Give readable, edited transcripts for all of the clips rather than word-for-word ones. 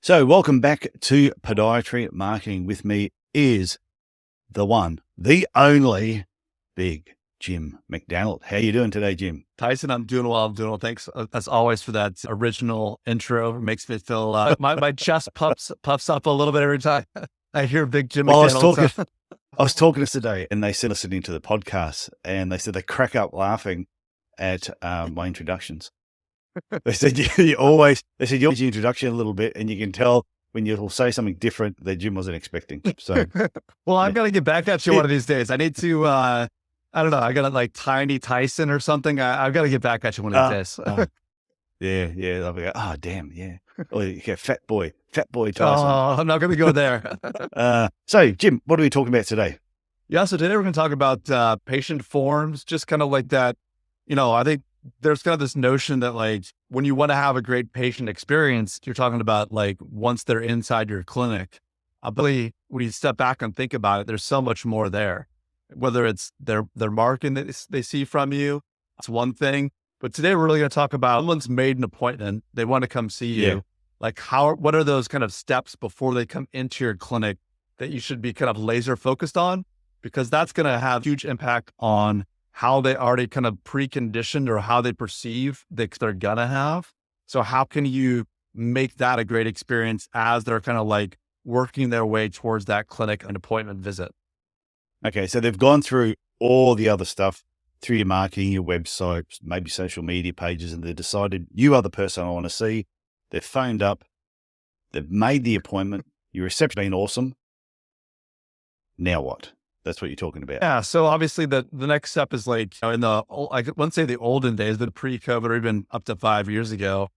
So welcome back to Podiatry Marketing. With me is the one, the only big Jim McDannald. How you doing today, Jim? Tyson, I'm doing well. Thanks as always for that original intro. It makes me feel my chest puffs up a little bit every time I hear Big Jim Well, McDannald. I was talking to us today, and they said listening to the podcast, and they said they crack up laughing at my introductions. They said you always your introduction a little bit, and you can tell when you'll say something different that Jim wasn't expecting. So, Well, I've got to get back at you one of these days. I need to. I don't know. I got like Tiny Tyson or something. I've got to get back at you one of these days. Yeah. I'll be like, oh, damn, yeah. Oh, yeah, fat boy Tyson. Oh, I'm not going to go there. So, Jim, what are we talking about today? Yeah, so today we're going to talk about patient forms, just kind of like that. I think there's kind of this notion that like when you want to have a great patient experience, you're talking about like once they're inside your clinic. But when you step back and think about it, there's so much more there. Whether it's their marketing that they see from you, it's one thing. But today we're really going to talk about someone's made an appointment. They want to come see you. Yeah. Like what are those kind of steps before they come into your clinic that you should be kind of laser focused on? Because that's going to have huge impact on how they already kind of preconditioned or how they perceive that they're going to have. So how can you make that a great experience as they're kind of like working their way towards that clinic and appointment visit? Okay. So they've gone through all the other stuff through your marketing, your website, maybe social media pages, and they've decided you are the person I want to see. They've phoned up. They've made the appointment. Your reception's been awesome. Now what? That's what you're talking about. Yeah. So obviously the next step is like, in the, I wouldn't say the olden days, but pre-COVID or even up to 5 years ago,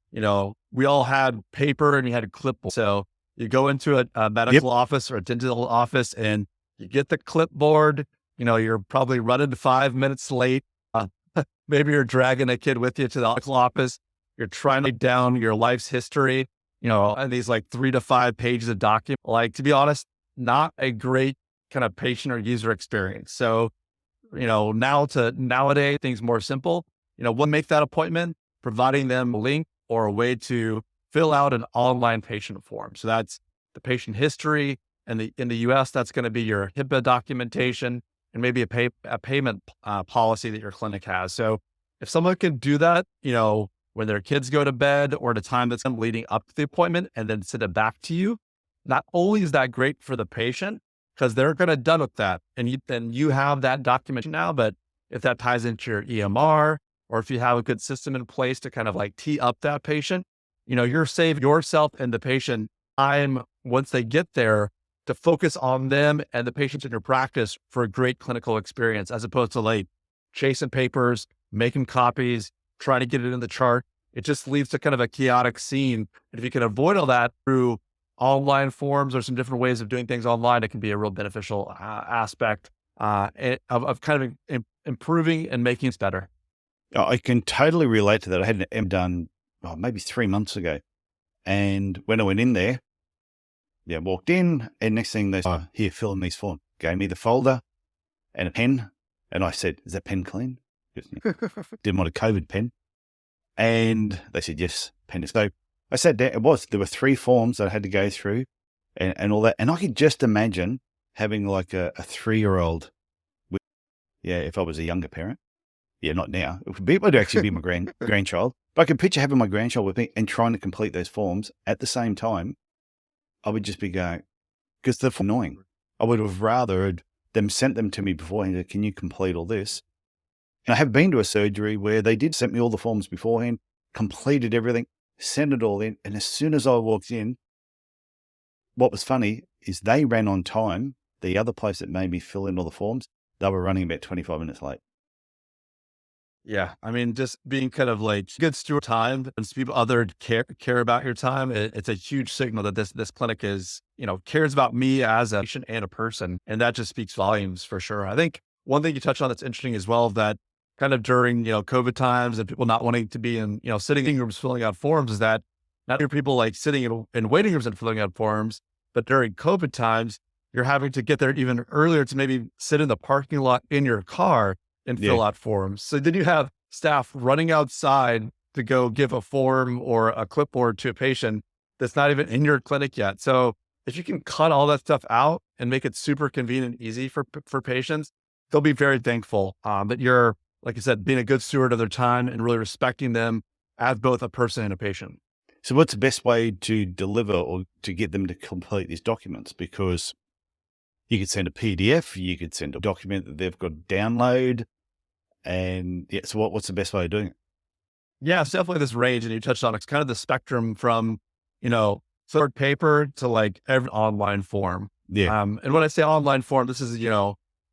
we all had paper and you had a clipboard. So you go into a medical office or a dental office and you get the clipboard, you're probably running 5 minutes late. Maybe you're dragging a kid with you to the medical office. You're trying to write down your life's history, and these like 3 to 5 pages of document. Like, to be honest, not a great kind of patient or user experience. So, nowadays, things more simple. We'll make that appointment, providing them a link or a way to fill out an online patient form. So that's the patient history. And in the US, that's going to be your HIPAA documentation and maybe a payment policy that your clinic has. So if someone can do that, when their kids go to bed or at a time that's leading up to the appointment and then send it back to you, not only is that great for the patient, because they're going to done with that. And then you have that document now, but if that ties into your EMR, or if you have a good system in place to kind of like tee up that patient, you're saving yourself and the patient time once they get there to focus on them and the patients in your practice for a great clinical experience, as opposed to like chasing papers, making copies, trying to get it in the chart. It just leads to kind of a chaotic scene. And if you can avoid all that through online forms or some different ways of doing things online, it can be a real beneficial aspect of kind of improving and making it better. I can totally relate to that. I had an M done maybe 3 months ago. And when I went in there, walked in, and next thing they said, here, fill in these forms. Gave me the folder and a pen. And I said, is that pen clean? Didn't want a COVID pen. And they said, yes, pen is. So I sat down, there were 3 forms that I had to go through and all that. And I could just imagine having like a 3-year-old, if I was a younger parent. Yeah, not now. It would actually be my grandchild. But I could picture having my grandchild with me and trying to complete those forms at the same time. I would just be going, because they're annoying. I would have rather them sent them to me beforehand. Can you complete all this? And I have been to a surgery where they did send me all the forms beforehand, completed everything, sent it all in. And as soon as I walked in, what was funny is they ran on time. The other place that made me fill in all the forms, they were running about 25 minutes late. Yeah. I mean, just being kind of like good steward time and people other care about your time. It's a huge signal that this clinic is, cares about me as a patient and a person. And that just speaks volumes for sure. I think one thing you touched on that's interesting as well, that kind of during, COVID times and people not wanting to be in, sitting in rooms filling out forms, is that not only are people like sitting in waiting rooms and filling out forms, but during COVID times, you're having to get there even earlier to maybe sit in the parking lot in your car and fill out forms. So then you have staff running outside to go give a form or a clipboard to a patient that's not even in your clinic yet. So if you can cut all that stuff out and make it super convenient and easy for patients, they'll be very thankful that you're, like I said, being a good steward of their time and really respecting them as both a person and a patient. So what's the best way to deliver or to get them to complete these documents? Because you could send a PDF, you could send a document that they've got to download. And yeah, so what's the best way of doing it? Yeah, it's definitely this range, and you touched on it's kind of the spectrum from, third paper to like every online form. Yeah. And when I say online form, this is,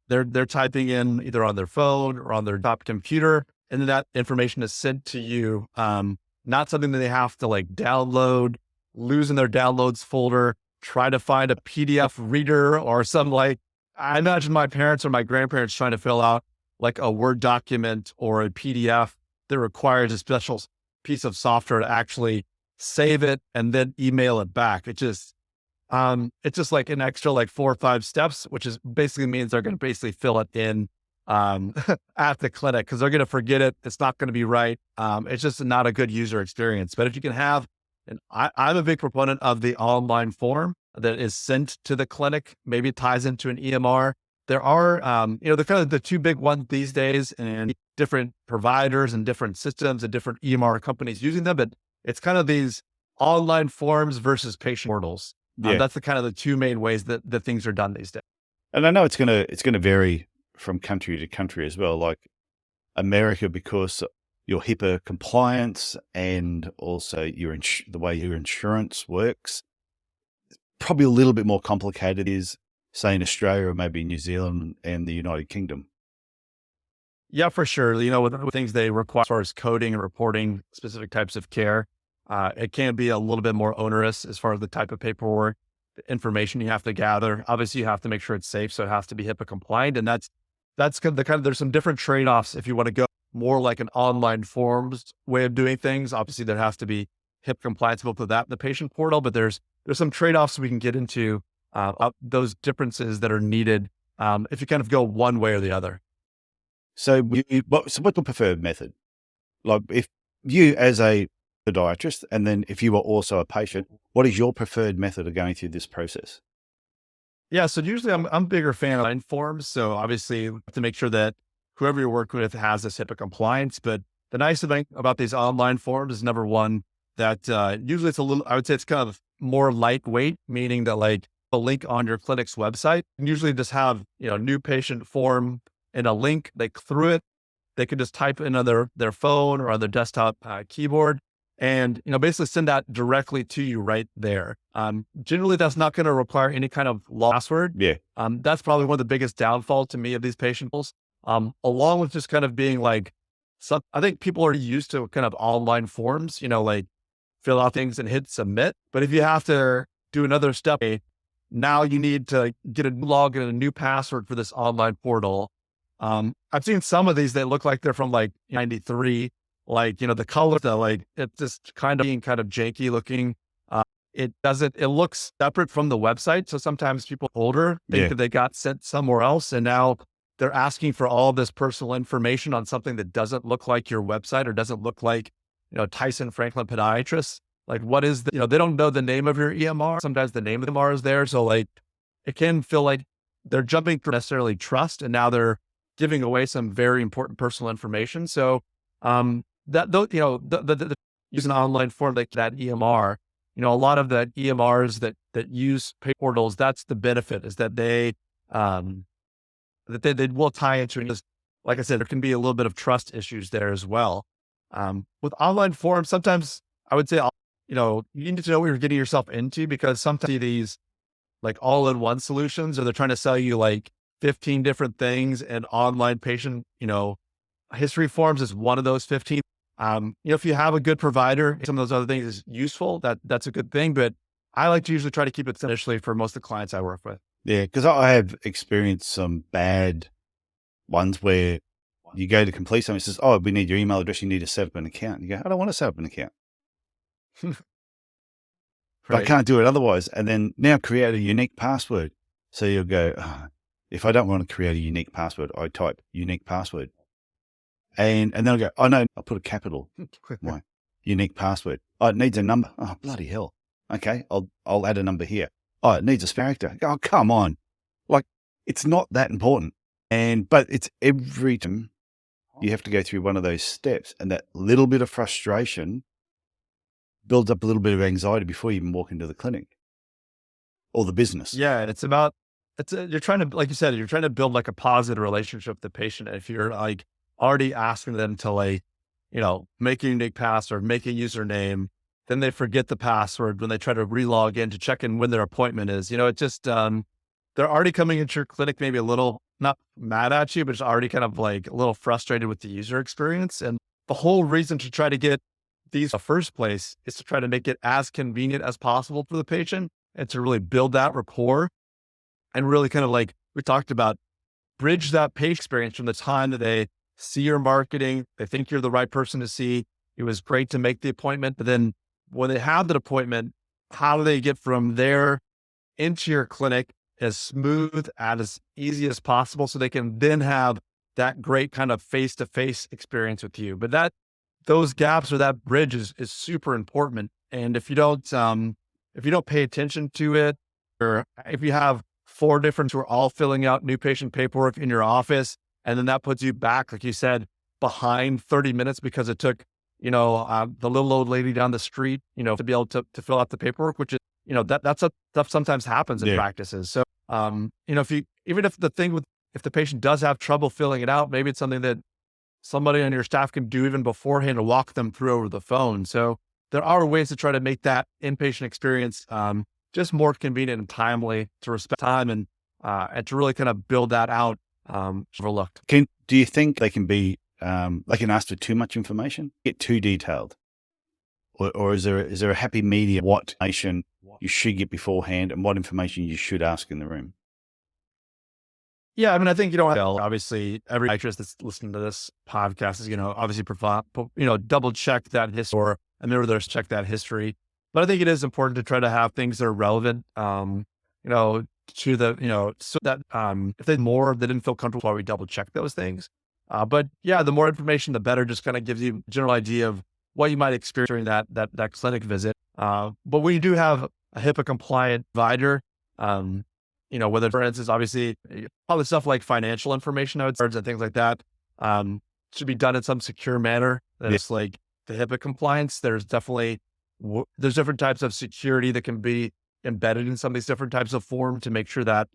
they're typing in either on their phone or on their top computer, and then that information is sent to you. Not something that they have to like download, lose in their downloads folder, try to find a PDF reader or some like, I imagine my parents or my grandparents trying to fill out like a Word document or a PDF that requires a special piece of software to actually save it and then email it back. It's just like an extra like 4 or 5 steps, which is basically means they're going to basically fill it in at the clinic because they're going to forget it. It's not going to be right. It's just not a good user experience. But if you can have, and I'm a big proponent of the online form that is sent to the clinic, maybe it ties into an EMR. There are, they're kind of the 2 big ones these days, and different providers and different systems and different EMR companies using them. But it's kind of these online forms versus patient portals. Yeah. That's the kind of the 2 main ways that things are done these days. And I know it's gonna vary from country to country as well. Like America, because your HIPAA compliance and also the way your insurance works, probably a little bit more complicated is say in Australia or maybe New Zealand and the United Kingdom. Yeah, for sure. With things they require as far as coding and reporting specific types of care, it can be a little bit more onerous as far as the type of paperwork, the information you have to gather. Obviously, you have to make sure it's safe, so it has to be HIPAA compliant, and that's there's some different trade-offs if you want to go more like an online forms way of doing things. Obviously, there has to be HIPAA compliance both with that and the patient portal, but there's some trade-offs we can get into those differences that are needed if you kind of go one way or the other. So what's the preferred method? Like if you as a podiatrist, and then if you were also a patient, what is your preferred method of going through this process? Yeah, so usually I'm a bigger fan of online forms. So obviously you have to make sure that whoever you're working with has this HIPAA compliance. But the nice thing about these online forms is number one, that usually I would say it's kind of more lightweight, meaning that like a link on your clinic's website, and usually just have, new patient form and a link. They click through it. They can just type in on their phone or on their desktop keyboard and, basically send that directly to you right there. Generally that's not going to require any kind of password. Yeah. That's probably one of the biggest downfalls to me of these patient tools. Along with just kind of being like, I think people are used to kind of online forms, like fill out things and hit submit. But if you have to do another step, now you need to get a new login and a new password for this online portal. I've seen some of these that look like they're from like 93, like, the color, it's just kind of being kind of janky looking. It looks separate from the website. So sometimes people older think that they got sent somewhere else, and now they're asking for all this personal information on something that doesn't look like your website or doesn't look like, Tyson Franklin Podiatrist. Like what is they don't know the name of your EMR. Sometimes the name of the EMR is there. So like, it can feel like they're jumping through necessarily trust, and now they're giving away some very important personal information. So, use an online form like that EMR, a lot of the EMRs that use pay portals, that's the benefit, is that they will tie into, and like I said, there can be a little bit of trust issues there as well. With online forms, sometimes I would say, you need to know what you're getting yourself into, because sometimes these like all-in-one solutions, or they're trying to sell you like 15 different things, and online patient, history forms is one of those 15. If you have a good provider, some of those other things is useful, that's a good thing. But I like to usually try to keep it initially for most of the clients I work with. Yeah. Cause I have experienced some bad ones where you go to complete something, it says, oh, we need your email address. You need to set up an account. You go, I don't want to set up an account. But I can't do it otherwise. And then now create a unique password. So you'll go, if I don't want to create a unique password, I type unique password. And then I'll go, oh no, I'll put a capital. Why? Unique password. Oh, it needs a number. Oh, bloody hell. Okay, I'll add a number here. Oh, it needs a spare actor. Oh, come on. Like, it's not that important. But it's every time you have to go through one of those steps, and that little bit of frustration builds up a little bit of anxiety before you even walk into the clinic or the business. Yeah. And you're trying to, like you said, you're trying to build like a positive relationship with the patient. And if you're like already asking them to like, make a unique password, make a username, then they forget the password when they try to relog in to check in when their appointment is, it just, they're already coming into your clinic, maybe a little, not mad at you, but just already kind of like a little frustrated with the user experience. And the whole reason to try to get these in the first place is to try to make it as convenient as possible for the patient and to really build that rapport and really kind of like we talked about, bridge that patient experience from the time that they see your marketing, they think you're the right person to see. It was great to make the appointment, but then when they have that appointment, how do they get from there into your clinic as smooth and as easy as possible so they can then have that great kind of face-to-face experience with you. But those gaps or that bridge is super important. And if you don't pay attention to it, or if you have 4 different who are all filling out new patient paperwork in your office, and then that puts you back, like you said, behind 30 minutes because it took, the little old lady down the street, to be able to fill out the paperwork, which is, that sometimes happens in practices. So, if the patient does have trouble filling it out, maybe it's something that somebody on your staff can do even beforehand to walk them through over the phone. So there are ways to try to make that inpatient experience, just more convenient and timely to respect time and to really kind of build that out, overlooked. Do you think they can be, they can ask for too much information, get too detailed? Or is there a happy medium, what information you should get beforehand and what information you should ask in the room? Yeah, I mean, I think obviously every actress that's listening to this podcast is, obviously provide, double check that history or a mirror there's check that history. But I think it is important to try to have things that are relevant, to the, so that if they didn't feel comfortable while we double check those things. But yeah, the more information, the better, just kind of gives you a general idea of what you might experience during that clinic visit. But when you do have a HIPAA-compliant provider, whether, for instance, obviously, probably stuff like financial information, I would say, and things like that, should be done in some secure manner. That's like the HIPAA compliance. There's definitely, different types of security that can be embedded in some of these different types of forms to make sure that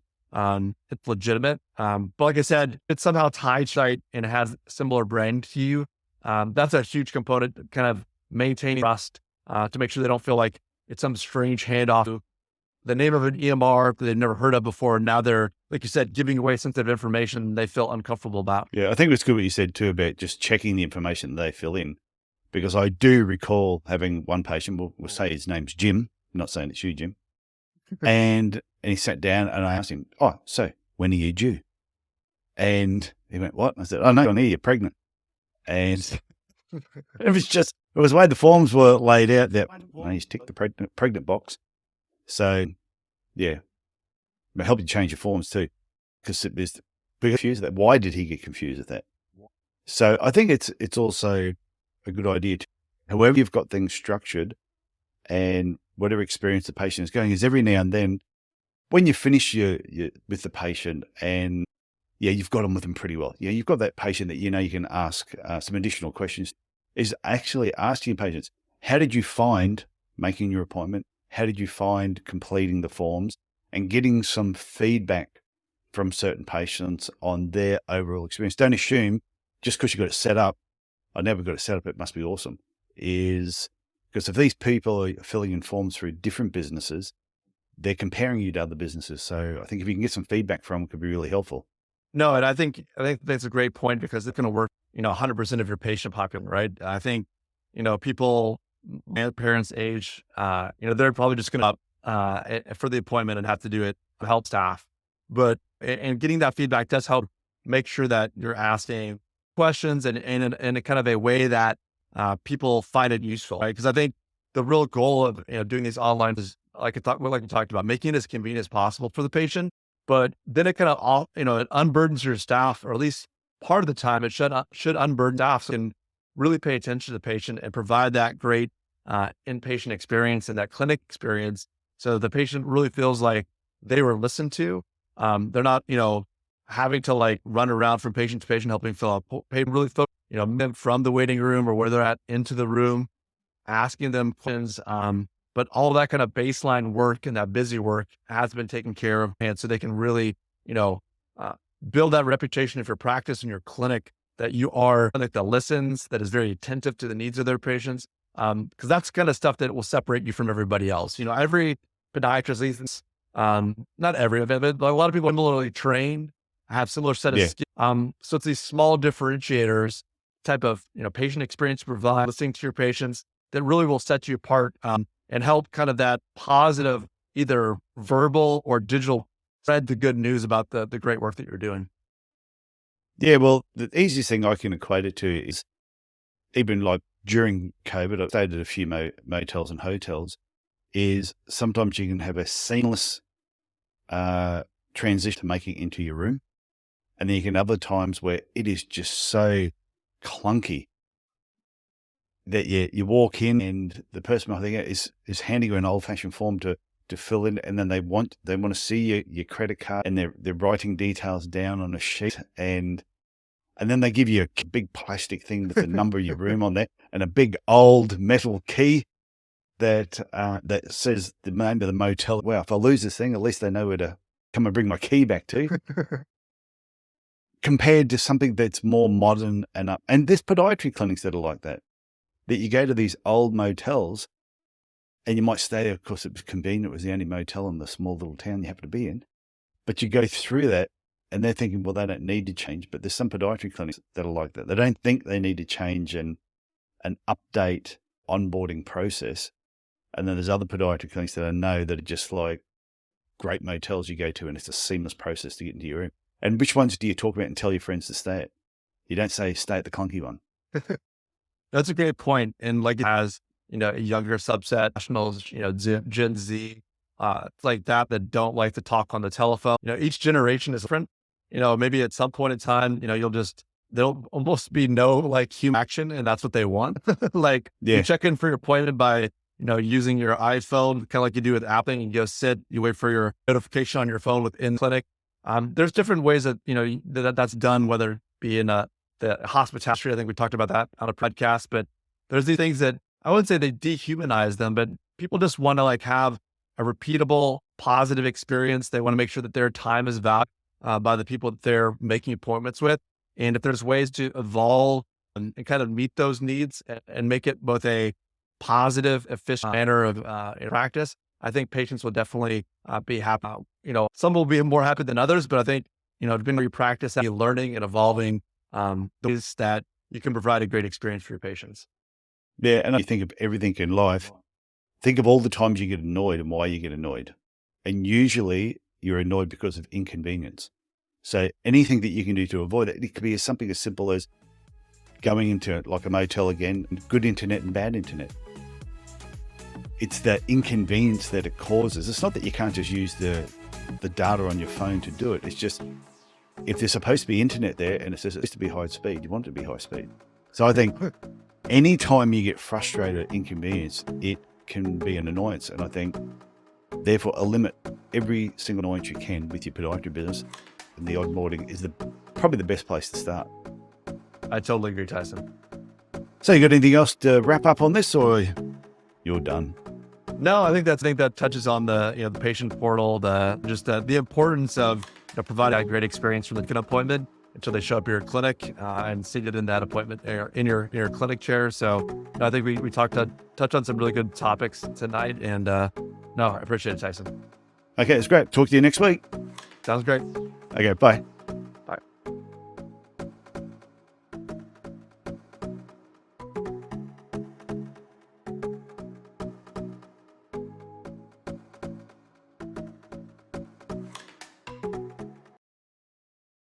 it's legitimate. But like I said, it's somehow tied tight and has similar brand to you. That's a huge component, kind of maintaining trust to make sure they don't feel like it's some strange handoff to the name of an EMR that they've never heard of before. Now they're, like you said, giving away sensitive information they feel uncomfortable about. Yeah, I think it's good what you said too about just checking the information they fill in, because I do recall having one patient, we'll say his name's Jim, I'm not saying it's you, Jim, and he sat down and I asked him, oh, so when are you due? And he went, what? I said, oh, no, I hear you're pregnant. And it was the way the forms were laid out that he's ticked the pregnant box. So, yeah, it helped you change your forms too, because there's big confused that. Why did he get confused with that? So I think it's also a good idea to, however you've got things structured and whatever experience the patient is going, is every now and then when you finish your with the patient and you've got on with them pretty well. You've got that patient that you can ask some additional questions, is actually asking patients, how did you find making your appointment? How did you find completing the forms, and getting some feedback from certain patients on their overall experience? Don't assume just because you got it set up, I never got it set up, it must be awesome. Is because if these people are filling in forms through different businesses, they're comparing you to other businesses. So I think if you can get some feedback from them, it could be really helpful. No, and I think that's a great point, because it's going to work, 100% of your patient population, right? I think, people, my parents' age, they're probably just going to, for the appointment and have to do it to help staff. But, and getting that feedback does help make sure that you're asking questions and in a kind of a way that people find it useful, right? Because I think the real goal of, doing these online is, like we talked about, making it as convenient as possible for the patient. But then it kind of, it unburdens your staff, or at least part of the time it should unburden staff, so you can really pay attention to the patient and provide that great inpatient experience and that clinic experience. So the patient really feels like they were listened to. They're not, having to like run around from patient to patient, helping fill out, really, them from the waiting room or where they're at into the room, asking them questions. But all that kind of baseline work and that busy work has been taken care of. And so they can really, build that reputation of your practice and your clinic, that you are a clinic that listens, that is very attentive to the needs of their patients. Because that's kind of stuff that will separate you from everybody else. Every podiatrist, at least, not every of it, but a lot of people are similarly trained, have similar set of skills. So it's these small differentiators, type of, patient experience you provide, listening to your patients, that really will set you apart, and help kind of that positive, either verbal or digital, spread the good news about the great work that you're doing. Yeah, well, the easiest thing I can equate it to is even like during COVID, I've stayed at a few motels and hotels, is sometimes you can have a seamless transition to making it into your room. And then you can have other times where it is just so clunky that you walk in and the person I think is handing you an old fashioned form to fill in, and then they want to see your credit card, and they're writing details down on a sheet, and then they give you a big plastic thing with the number of your room on there and a big old metal key that says the name of the motel. Wow, if I lose this thing, at least they know where to come and bring my key back to. Compared to something that's more modern and up. And there's podiatry clinics that are like that you go to these old motels and you might stay there. Of course, it was convenient. It was the only motel in the small little town you happen to be in. But you go through that and they're thinking, well, they don't need to change. But there's some podiatry clinics that are like that. They don't think they need to change and update onboarding process. And then there's other podiatry clinics that I know that are just like great motels you go to, and it's a seamless process to get into your room. And which ones do you talk about and tell your friends to stay at? You don't say stay at the clunky one. That's a great point. And like it has, a younger subset, nationals, Gen Z, like that don't like to talk on the telephone. Each generation is different. Maybe at some point in time, there'll almost be no like human action, and that's what they want. You check in for your appointment by, using your iPhone, kind of like you do with Apple, and you go sit, you wait for your notification on your phone within clinic. There's different ways that, that's done, whether it be in the hospitality. I think we talked about that on a podcast, but there's these things that I wouldn't say they dehumanize them, but people just want to like have a repeatable, positive experience. They want to make sure that their time is valued by the people that they're making appointments with. And if there's ways to evolve and kind of meet those needs and make it both a positive, efficient manner of practice, I think patients will definitely be happy. Some will be more happy than others, but I think, depending on your practice, and learning and evolving, is that you can provide a great experience for your patients. Yeah. And you think of everything in life, think of all the times you get annoyed and why you get annoyed. And usually you're annoyed because of inconvenience. So anything that you can do to avoid it, it could be something as simple as going into like a motel again, good internet and bad internet. It's the inconvenience that it causes. It's not that you can't just use the data on your phone to do it. It's just, if there's supposed to be internet there and it says it's supposed to be high speed, you want it to be high speed. So I think anytime you get frustrated or inconvenienced, it can be an annoyance. And I think, therefore, limit every single annoyance you can with your podiatry business. And the onboarding is probably the best place to start. I totally agree, Tyson. So you got anything else to wrap up on this, or you're done? No, I think that touches on the the patient portal, the importance of providing a great experience from the appointment until they show up at your clinic and seated in that appointment in your clinic chair. So I think we touched on some really good topics tonight, and I appreciate it, Tyson. Okay, it's great. Talk to you next week. Sounds great. Okay, bye.